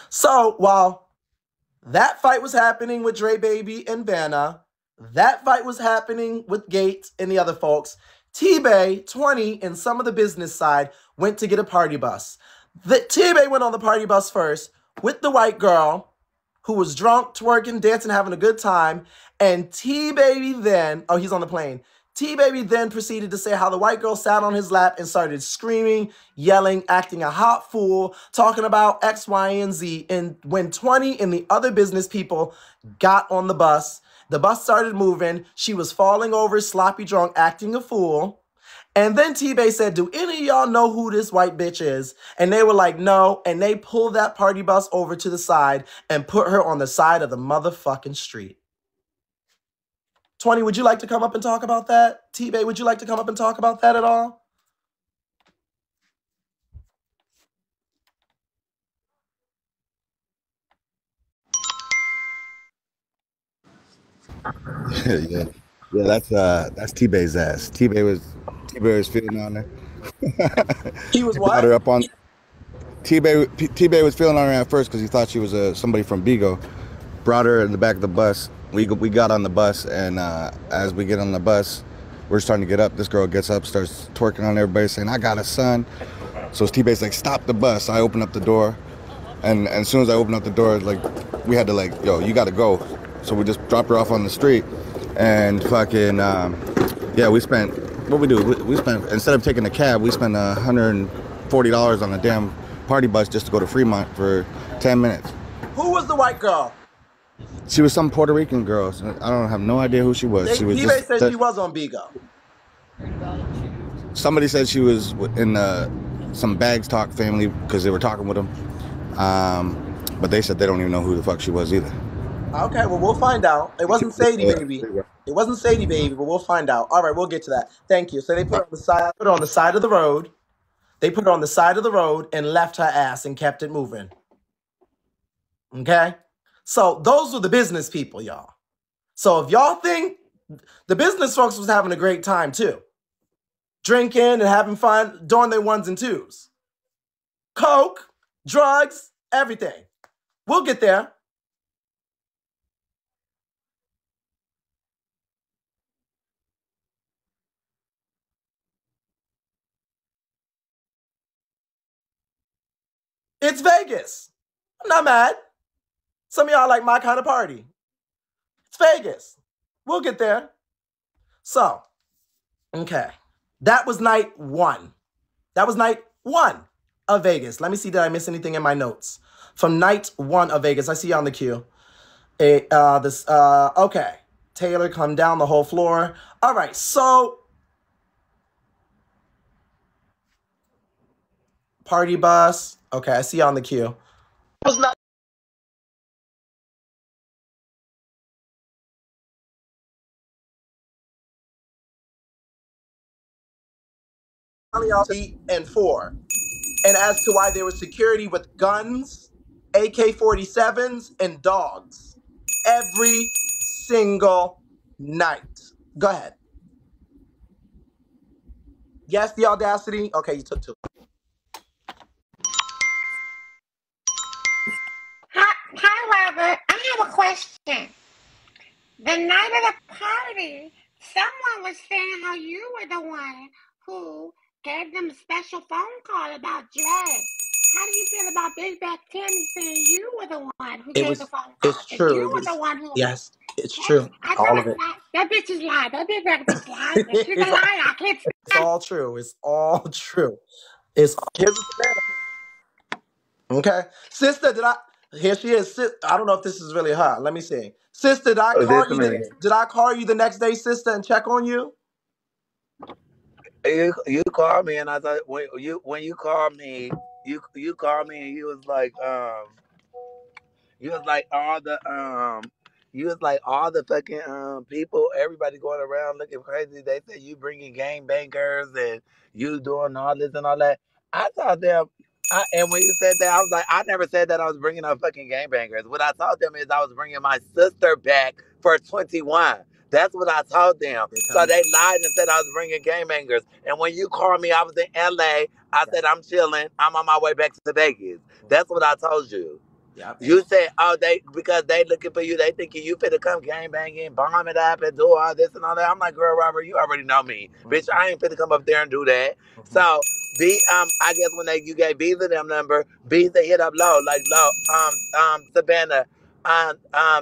So while that fight was happening with Dre Baby and Vanna, that fight was happening with Gates and the other folks, T-Bay, 20, and some of the business side went to get a party bus. T-Bay went on the party bus first with the white girl who was drunk, twerking, dancing, having a good time. And T-Baby then, oh, he's on the plane. T-Baby then proceeded to say how the white girl sat on his lap and started screaming, yelling, acting a hot fool, talking about X, Y, and Z. And when 20 and the other business people got on the bus started moving. She was falling over, sloppy drunk, acting a fool. And then T-Bay said, do any of y'all know who this white bitch is? And they were like, no. And they pulled that party bus over to the side and put her on the side of the motherfucking street. 20, would you like to come up and talk about that? T-Bay, would you like to come up and talk about that at all? yeah, yeah. That's T-Bay's ass. T-Bay was feeling on her. He was He brought what? her up on T-Bay was feeling on her at first because he thought she was somebody from Bigo. Brought her in the back of the bus. We got on the bus, and as we get on the bus, we're starting to get up. This girl gets up, starts twerking on everybody, saying, "I got a son." So T-Bay's like, "Stop the bus." I open up the door, and as soon as I open up the door, like, we had to like, "Yo, you got to go." So we just dropped her off on the street, and fucking yeah, we spent what we do. We spent, instead of taking a cab, we spent $140 on a damn party bus just to go to Fremont for 10 minutes. Who was the white girl? She was some Puerto Rican girl. I don't have no idea who she was. She was T-Bay said she was on Bigo. Somebody said she was in some Bags Talk family because they were talking with them. But they said they don't even know who the fuck she was either. Okay, well, we'll find out. It wasn't Sadie Baby. It wasn't Sadie Baby, but we'll find out. All right, we'll get to that. Thank you. So they put her on the side of the road. They put her on the side of the road and left her ass and kept it moving. Okay? So those were the business people, y'all. So if y'all think the business folks was having a great time too, drinking and having fun, doing their ones and twos, coke, drugs, everything. We'll get there. It's Vegas. I'm not mad. Some of y'all like my kind of party. It's Vegas. We'll get there. So, okay. That was night one. That was night one of Vegas. Let me see, did I miss anything in my notes? From night one of Vegas. I see you on the queue. Okay. Taylor, come down the whole floor. All right, so party bus. Okay, I see you on the queue. Was not and 4. And as to why there was security with guns, AK-47s, and dogs every single night. Go ahead. Yes, the audacity. Okay, you took 2. Hi, Robert. I have a question. The night of the party, someone was saying how you were the one who gave them a special phone call about Dre. How do you feel about Big Back Tammy saying you were the one who gave the phone call? It's That true. you It were the was, one who. yes, it's true. I All thought of it. that bitch is lying. That Big Back bitch lying. She's a liar. I can't. It's all true. It's all true. Here's the Savannah. Okay. Sister, here she is. I don't know if this is really her. Let me see. Sister, did I Oh, call this you minute. did I call you the next day, sister, and check on you? You called me and I thought when you called me, you called me and you was like all the fucking people, everybody going around looking crazy. They say you bringing gang bangers and you doing all this and all that. I thought them. And when you said that, I was like, I never said that I was bringing up fucking gang bangers. What I told them is I was bringing my sister back for 21. That's what I told them. So they lied and said I was bringing gang bangers. And when you called me, I was in LA. I said I'm chilling. I'm on my way back to Vegas. That's what I told you. Yeah. You said, oh, because they looking for you, they thinking you finna come gang banging, bomb it up, and do all this and all that. I'm like, girl, Robert, you already know me, bitch. I ain't finna come up there and do that. So, I guess when you gave Visa them number, Visa hit up low, like low, Savannah,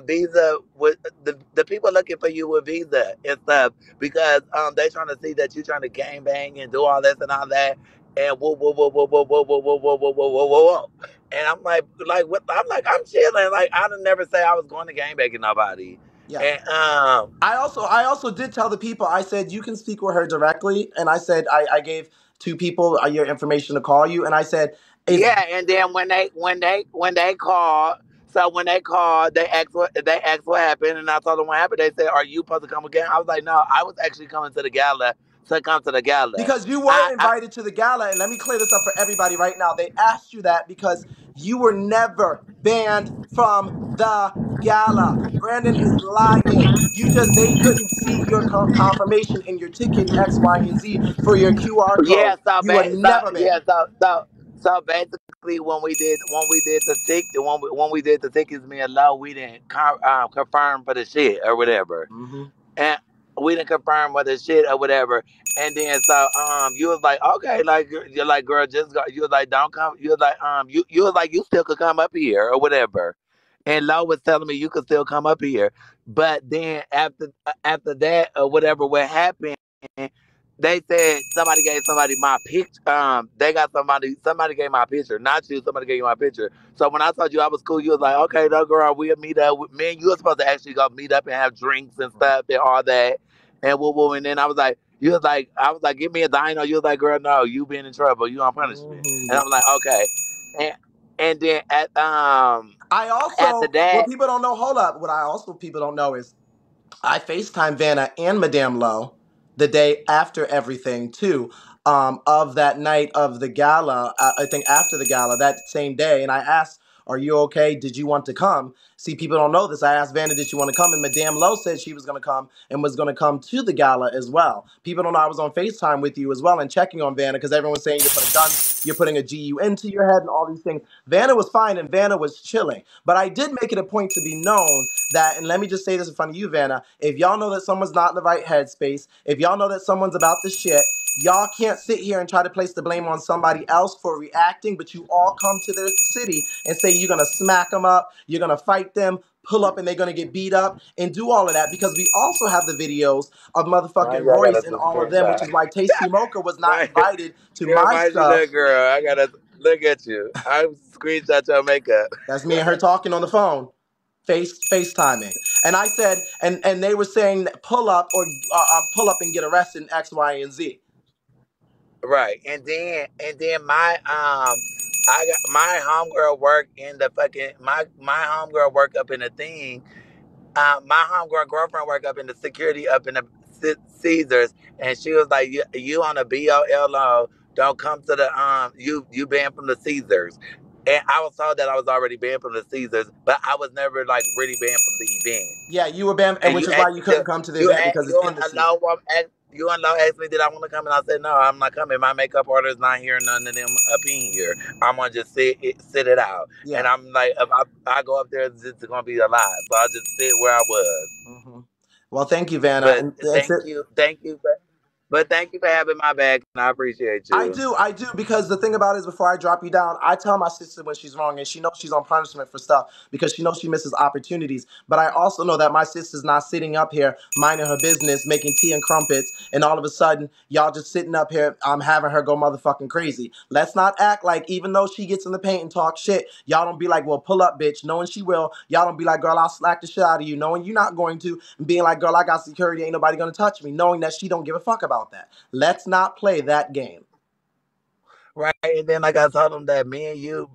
Visa with the people looking for you with Visa and stuff because they trying to see that you trying to gang bang and do all this and all that. And whoa, whoa, whoa, whoa, whoa, whoa, whoa, whoa, whoa, whoa, whoa, whoa, whoa. And I'm like what? I'm like, I'm chilling. Like, I didn't never say I was going to game banging nobody. Yeah. And I also did tell the people, I said you can speak with her directly, and I said I gave 2 people your information to call you, and I said yeah, and then when they called, so when they called, they asked what happened, and I told them what happened. They said, "Are you supposed to come again?" I was like, "No, I was actually coming to the gala to come to the gala." because you were invited to the gala, and let me clear this up for everybody right now. They asked you that because you were never banned from the gala. Brandon is lying. They couldn't see your confirmation in your ticket and X, Y, and Z for your QR Yeah, code. You were never banned. so basically when we did the tickets, me and Lo, we didn't confirm for the shit or whatever, and we didn't confirm for the shit or whatever. And then you was like, okay, like you're like, girl, just go. You was like, don't come. You was like, you was like, you still could come up here or whatever. And Lo was telling me you could still come up here, but then after that or whatever, what happened? They said somebody gave somebody my picture. They got somebody gave my picture, not you. Somebody gave you my picture. So when I told you I was cool, you was like, okay, no girl, we'll meet up. Me and you were supposed to actually go meet up and have drinks and stuff and all that. And woo woo. And then I was like, I was like, give me a dino. You was like, girl, no, you been in trouble. You on punishment. And I'm like, okay. And then I also, after that, what people don't know, hold up. What I also people don't know is I FaceTime Vanna and Madame Lowe the day after everything too, of that night of the gala. I think after the gala that same day, and I asked, "Are you okay? Did you want to come?" See, people don't know this. I asked Vanna, "Did you want to come?" And Madame Lowe said she was going to come and was going to come to the gala as well. People don't know I was on FaceTime with you as well and checking on Vanna because everyone's saying you're putting a GUN to your head and all these things. Vanna was fine and Vanna was chilling, but I did make it a point to be known that, and let me just say this in front of you, Vanna, if y'all know that someone's not in the right headspace, if y'all know that someone's about the shit, y'all can't sit here and try to place the blame on somebody else for reacting, but you all come to their city and say you're going to smack them up, you're going to fight them, pull up and they're going to get beat up, and do all of that, because we also have the videos of motherfucking I Royce gotta and all of them, which is why Tasty Mocha was not mind, invited to girl, my mind you, stuff. look, girl, I gotta look at you. I screenshot your makeup. That's me and her talking on the phone. FaceTiming. And I said, and they were saying pull up or pull up and get arrested in X, Y, and Z. Right, and then I got my homegirl work in the fucking my homegirl work up in the thing. My homegirl girlfriend work up in the security up in the Caesars, and she was like, "You on a BOLO? don't come to the you banned from the Caesars. And I was told that I was already banned from the Caesars, but I was never like really banned from the event. Yeah, you were banned, and And which you is why asked you me couldn't come to the you event asked, because it's you in the and season. you and Law asked me did I want to come, and I said no, I'm not coming. My makeup artist not here, none of them up in here. I'm gonna just sit it out. Yeah. And I'm like, if I go up there, it's just gonna be a lie. So I just sit where I was. Well, thank you, Vanna. But And thank you, but thank you for having my back, and I appreciate I you. do, because the thing about it is before I drop you down, I tell my sister when she's wrong, and she knows she's on punishment for stuff because she knows she misses opportunities. But I also know that my sister's not sitting up here minding her business, making tea and crumpets, and all of a sudden y'all just sitting up here, I'm having her go motherfucking crazy. Let's not act like even though she gets in the paint and talk shit, y'all don't be like, well, pull up, bitch, knowing she will. Y'all don't be like, girl, I'll slack the shit out of you, knowing you're not going to, and being like, girl, I got security, ain't nobody gonna touch me, knowing that she don't give a fuck about that. Let's not play that game. Right, and then like I told him that me and you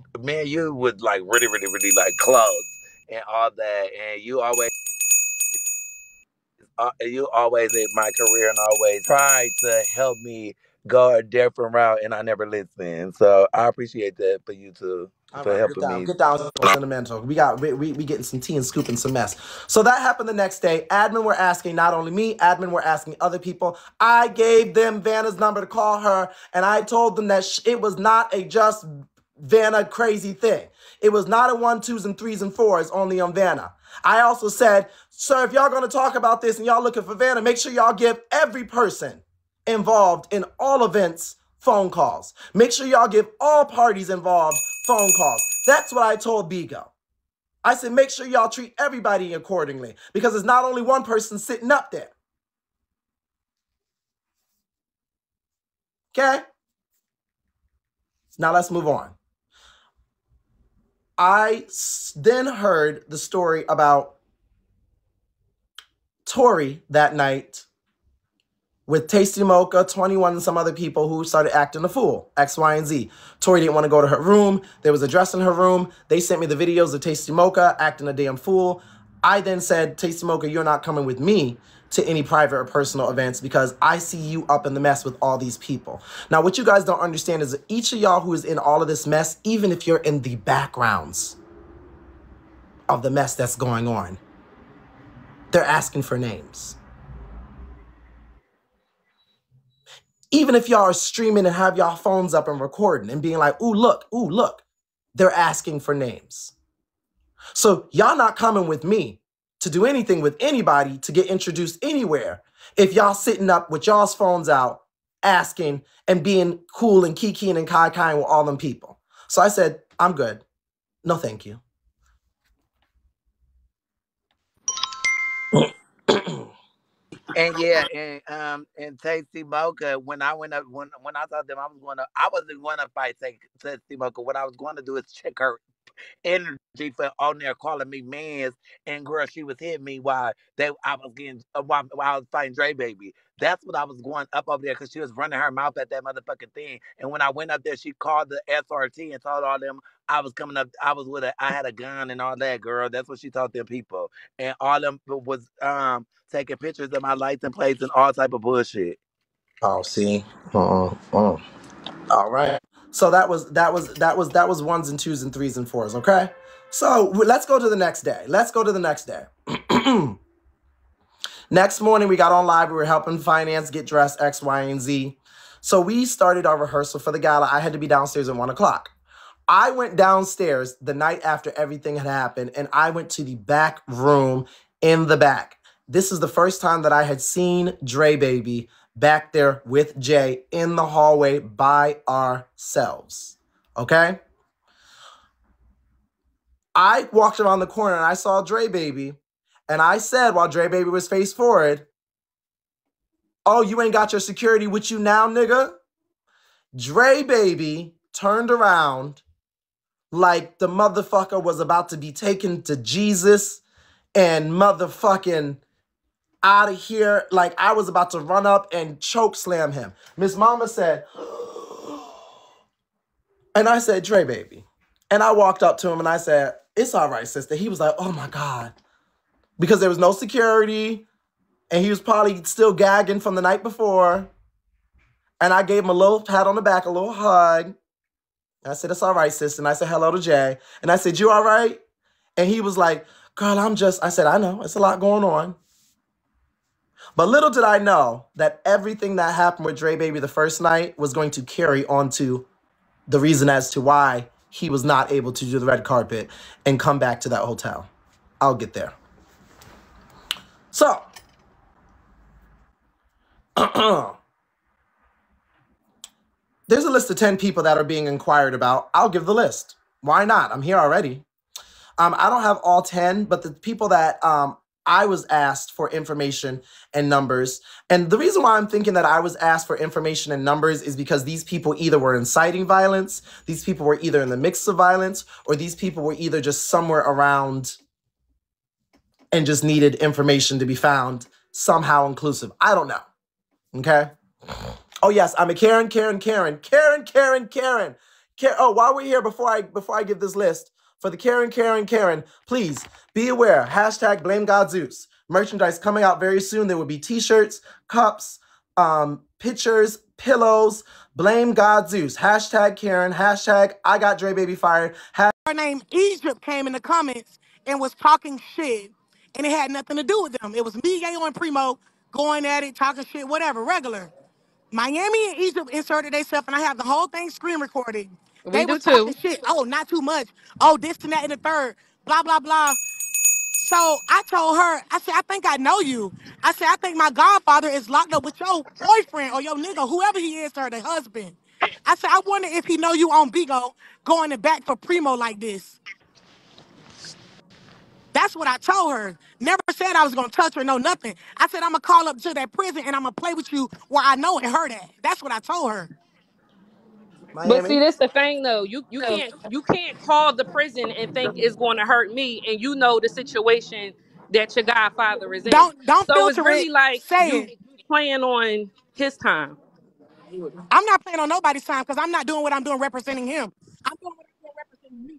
would like really, really, really like close and all that, and you always in my career and always try to help me go a different route, and I never listen. So I appreciate that for you too, All for right, helping me. get down, sentimental. We getting some tea and scooping some mess. So that happened the next day. Admin were asking not only me, admin were asking other people. I gave them Vanna's number to call her, and I told them that it was not a just Vanna crazy thing. It was not a 1, 2s, and 3s and 4s only on Vanna. I also said, sir, if y'all gonna talk about this and y'all looking for Vanna, make sure y'all give every person involved in all events phone calls. Make sure y'all give all parties involved phone calls. That's what I told Bigo. I said, make sure y'all treat everybody accordingly because it's not only one person sitting up there. Okay? Now let's move on. I then heard the story about Tori that night with Tasty Mocha, 21, and some other people who started acting a fool, X, Y, and Z. Tori didn't want to go to her room. There was a dress in her room. They sent me the videos of Tasty Mocha acting a damn fool. I then said, Tasty Mocha, you're not coming with me to any private or personal events because I see you up in the mess with all these people. Now, what you guys don't understand is that each of y'all who is in all of this mess, even if you're in the backgrounds of the mess that's going on, they're asking for names. Even if y'all are streaming and have y'all phones up and recording and being like, ooh, look, they're asking for names. So y'all not coming with me to do anything with anybody to get introduced anywhere if y'all sitting up with y'all's phones out asking and being cool and kikiing and kai-kaiing with all them people. So I said, I'm good. No, thank you. And yeah, and Tasty Mocha. When I went up, when I told them I wasn't going to fight Tasty Mocha. What I was going to do is check her energy for on there calling me mans, and girl, she was hitting me while I was getting while I was fighting Dre Baby. That's what I was going up over there because she was running her mouth at that motherfucking thing. And when I went up there, she called the SRT and told all them I was coming up. I had a gun and all that, girl. That's what she told them people, and all them was taking pictures of my license plates and all type of bullshit. Oh, see, all right. So that was 1s and 2s and 3s and 4s. Okay. So let's go to the next day. Next morning, we got on live. We were helping finance get dressed, X, Y, and Z. So we started our rehearsal for the gala. I had to be downstairs at 1 o'clock. I went downstairs the night after everything had happened, and I went to the back room in the back. This is the first time that I had seen Dre Baby back there with Jay in the hallway by ourselves. Okay? I walked around the corner and I saw Dre Baby, and I said while Dre Baby was face forward, oh, you ain't got your security with you now, nigga? Dre Baby turned around like the motherfucker was about to be taken to Jesus and motherfucking out of here. Like I was about to run up and choke slam him. Miss Mama said, and I said, Dre Baby. And I walked up to him and I said, it's all right, sister. He was like, oh my God. Because there was no security and he was probably still gagging from the night before. And I gave him a little pat on the back, a little hug. I said, "It's all right, sis." And I said, "Hello to Jay." And I said, "You all right?" And he was like, "Girl, I said, "I know, it's a lot going on." But little did I know that everything that happened with Dre Baby the first night was going to carry on to the reason as to why he was not able to do the red carpet and come back to that hotel. I'll get there. So, there's a list of 10 people that are being inquired about. I'll give the list. Why not? I'm here already. I don't have all 10, but the people that I was asked for information and numbers. And the reason why I'm thinking that I was asked for information and numbers is because these people either were inciting violence, these people were either in the mix of violence, or these people were either just somewhere around and just needed information to be found somehow inclusive. I don't know. Okay? Oh yes, I'm a Karen. Oh, while we're here, before I give this list, for the Karen, please be aware, hashtag blame God Zeus. Merchandise coming out very soon. There will be t-shirts, cups, pictures, pillows, blame God Zeus. Hashtag Karen, hashtag I got Dre Baby fired. Her name Egypt came in the comments and was talking shit, and it had nothing to do with them. It was me, Yayo, and Primo going at it, talking shit, whatever, regular. Miami and Egypt inserted themselves, and I have the whole thing screen recorded. They was talking shit. Oh, not too much. Oh, this and that and the third. Blah, blah, blah. So I told her, I said, I think I know you. I said, I think my godfather is locked up with your boyfriend or your nigga, whoever he is, or the husband. I said, I wonder if he know you on Bigo going to back for Primo like this. That's what I told her. Never said I was going to touch her, no nothing. I said, I'm going to call up to that prison and I'm going to play with you where I know and heard at. That's what I told her. But see, Miami? this the thing though. You can't call the prison and think it's going to hurt me, and you know the situation that your godfather is in. Don't So it's filter it. really like Say you it. playing on his time. I'm not playing on nobody's time because I'm not doing what I'm doing representing him. I'm doing what I'm doing representing me.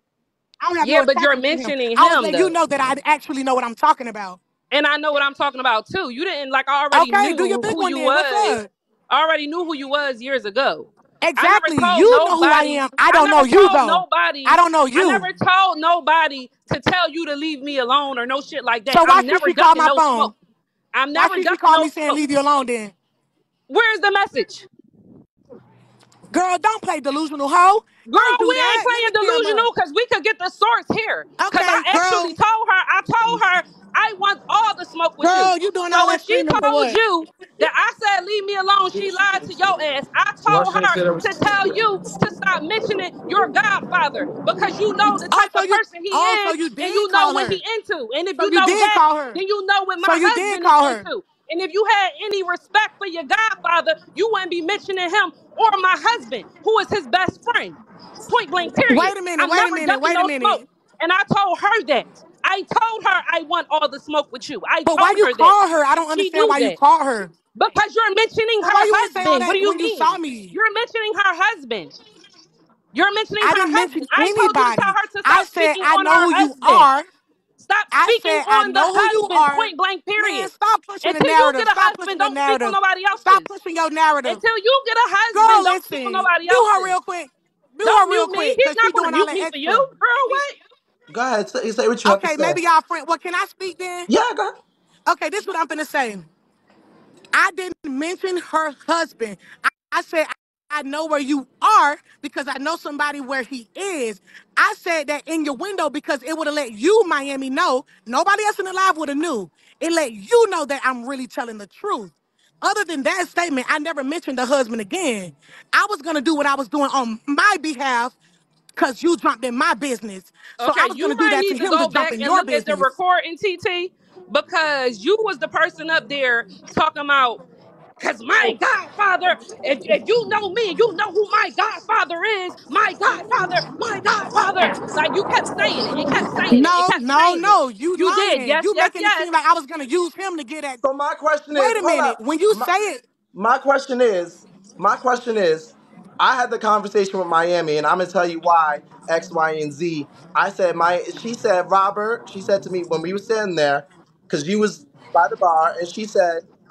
I don't have Yeah, no but you're attachment to him. mentioning I was him letting you though, know that I actually know what I'm talking about. and I know what I'm talking about too. You didn't like. I already Okay, do your knew big who one you then. What's was. up? I already knew who you was years ago. I never Exactly. told You know who I nobody. am. I I don't never know you told though. I nobody. don't know I you. never told nobody to tell you to leave me alone or no shit like that. So why I'm should never she call ducking my no phone? smoke. I'm Why never should she ducking call no me saying smoke. leave you alone then? Where's the message? Girl, don't play delusional hoe. Don't Girl, do we ain't that. Let me playing clear them up. delusional because we could get the source here. Because Okay, actually girl. told her I want all the smoke with you. Girl, you doing So all if that she screaming for told what? you that I said leave me alone, she lied to your ass. I told her to tell you to stop mentioning your godfather because you know the type of person he So is you and did you know call what her. he into. And if So you you know did that, call her. then you know what So my you did husband is call her. into. And if you had any respect for your godfather, you wouldn't be mentioning him or my husband, who is his best friend. Point blank, period. Wait a minute, I'm wait a never minute, ducking wait a no smoke. minute. And I told her that. I told her I want all the smoke with you. I But why told you her that. call her? I don't She understand knew why you that. called her. Because you're mentioning But why her you ain't say all husband. What that do you when you saw mean? me? You're mentioning her husband. You're mentioning I her didn't mention husband. I told you to tell anybody. her to I stop said speaking I on know her who you husband. are. Stop I speaking said I on the know who you husband, are. point blank, Man, period. stop pushing the Until you narrative. get a Stop pushing husband, the don't speak on narrative. nobody Stop else's. pushing your narrative. Until you get a Girl, husband, don't speak on listen. nobody Mute her else's. real quick. Mute her Don't real mute me. quick, He's because she not going to doing all mute that me for you. extra. Girl, what? Go ahead. Say what you have to Okay, say. maybe y'all friend. Well, can I speak then? Yeah, go ahead. Okay, this is what I'm finna say. I didn't mention her husband. I said, I know where you are because I know somebody where he is. I said that in your window because it would have let you, Miami, know. Nobody else in the live would have knew. It let you know that I'm really telling the truth. Other than that statement, I never mentioned the husband again. I was going to do what I was doing on my behalf because you jumped in my business. So I Okay, was going you to do might that to need to him to go jump back in and your look at the business. recording, TT, because you was the person up there talking about, because my godfather, if you know me, you know who my godfather is. My godfather, my godfather. Like you kept saying it and kept saying it and No, kept no, saying it. no. You You did. lying. Yes, You yes, making it yes. seem like I was going to use him to get at. So my question is, Wait a hold minute. up. When you say it, My question is, I had the conversation with Miami, and I'm gonna tell you why X, Y, and Z. She said, Robert. She said to me when we were sitting there, because you was by the bar, and she said,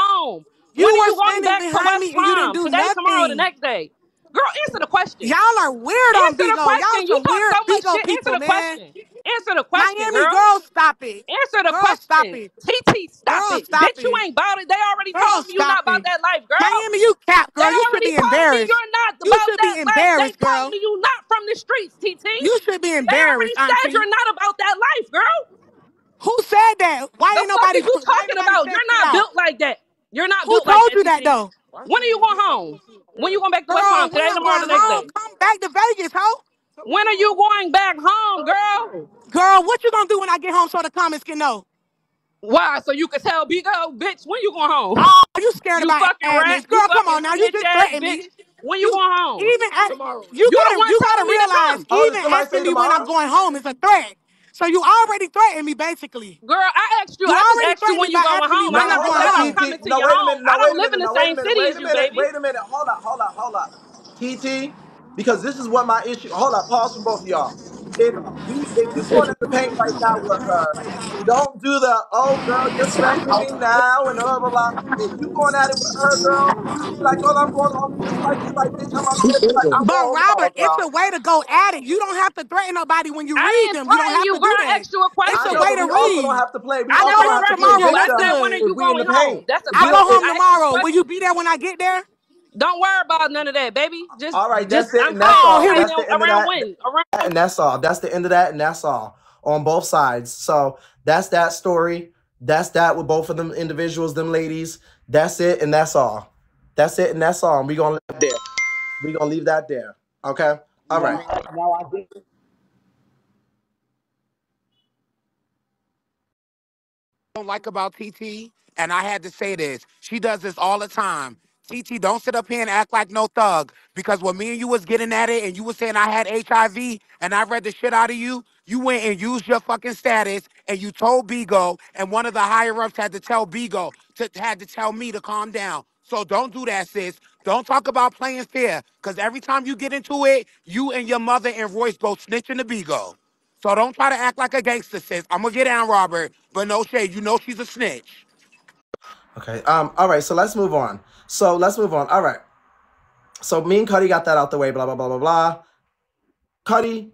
home? When You are were you going standing back to behind West me and you didn't Palm? do Today, tomorrow, the nothing. next day? Girl, answer the question. Y'all are weird on Answer the Bigo. Y'all question. You some talk weird so much Bigo shit. Answer people, the man. question. Answer the question, Miami girl. girls, stop it. Answer the Girl, stop question. it. TT, stop Girl, it. stop Bitch, you it. ain't about it. They already Girl, told me you stop not about it. that life, girl. Miami, you cap, They girl. You should already be told me embarrassed. you're not You about should that be life. They embarrassed, told girl. me you not from the streets, TT. You should be They already embarrassed, said auntie. you're not about that life, girl. Who said that? Why The ain't fuck nobody is you why ain't talking nobody about? said You're shit not out? built like that. You're not Who built like told that, you that TT. though? When are you going home? When you going back to West Girl, Palm? when Today, I'm tomorrow, going the next home, day. come back to Vegas, ho. When are you going back home, girl? Girl, what you gonna do when I get home so the comments can know? Why? So you can tell Bigo, bitch, when you going home? Oh, you scared You about fucking rat. admins. You Girl, come fucking on now. You snitch just ass threatened me. bitch. When you You going home? even at, You the one you gotta telling me to realize come. Oh, did even somebody asking say me when I'm tomorrow? going home is a threat. So you already threatened me basically. Girl, I asked you. You I just already asked you threatened me when you by going asking me home. I when Now I'm never hold going said up, I was home. coming TT. to No, your wait a home. minute. I No, don't wait a live minute. in the No, wait same a minute. city Wait as a you, minute. baby. Wait a minute. Hold up. TT. Because this is what my issue. Hold up. Pause for both of y'all. If you going in the paint right now with her, don't do the girl, you're threatening me now and blah blah blah. If you going at it with her, girl, you be like, I'm going home just like you, like bitch, I'm upset. Be like, I'm going But home Robert, tomorrow, it's girl. a way to go at it. You don't have to threaten nobody when you I read didn't them. You don't threaten have you, to girl. do I that. asked you a It's I a know, question. way but to we also don't read. have to play. We I I go also don't never have home to play threatened tomorrow. you. What's I gangster said, when are good? if you we in the going home? paint. That's a I We go question. don't. home I asked a tomorrow. Will you question. be there when I get there? Don't worry about none of that, baby. All right, Just that's it, I'm and that's saying Oh, all. here we anyway. That's Now the end of around that. when? Around. And that's all. That's the end of that, and that's all on both sides. So that's that story. That's that with both of them individuals, them ladies. That's it, and that's all. That's it, and that's all. And we gonna leave that there. We gonna leave that there. Okay. All right. Now I did. Don't like about TT, and I had to say this. She does this all the time. TT, don't sit up here and act like no thug. Because when me and you was getting at it and you was saying I had HIV and I read the shit out of you, you went and used your fucking status and you told Bigo, and one of the higher ups had to tell Bigo, had to tell me to calm down. So don't do that, sis. Don't talk about playing fair. Because every time you get into it, you and your mother and Royce go snitching to Bigo. So don't try to act like a gangster, sis. I'm gonna get down, Robert, but no shade. You know she's a snitch. Okay. All right. So let's move on. All right. So me and Cuddy got that out the way. Blah blah blah blah blah. Cuddy